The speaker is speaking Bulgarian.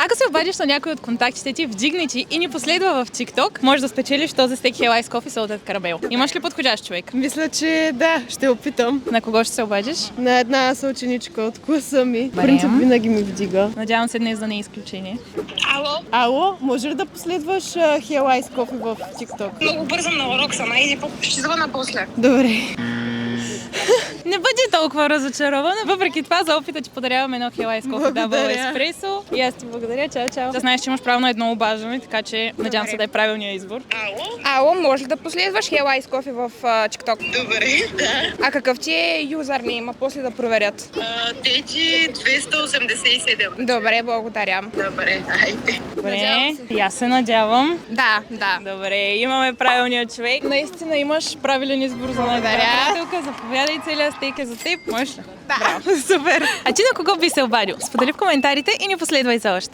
Ако се обадиш на някой от контактите ти, вдигни ти и ни последва в TikTok, можеш да спечелиш този стейк Hell Ice Coffee Salted Caramel. Имаш ли подходящ човек? Мисля, че да, ще опитам. На кого ще се обадиш? На една съученичка от класа ми. В принцип винаги ми вдига. Надявам се днес да не е изключение. Ало, може ли да последваш Hell Ice Coffee в TikTok? Много бързам на урок съм, айде, ще звъна после. Добре. Не бъди толкова разочарована. Въпреки това, за опита ти подарявам едно Hell Ice Coffee Double Благодаря. Espresso. И аз ти благодаря. Чао, чао. Да знаеш, че имаш право на едно обаждане, така че надявам се да е правилният избор. Ало, може ли да последваш Hell Ice Coffee в TikTok? Добре, да. А какъв ти е юзернейм, после да проверят? Тети 287. Добре, благодаря. Добре, айде. Добре, и аз се надявам. Да. Добре, имаме правилния човек. Наистина имаш правилен избор за най-добра. Заповядай, целият стейк е за теб. Можеш ли? Да. Браво, супер. А ти на кого би се обадил? Сподели в коментарите и ни последвай за още.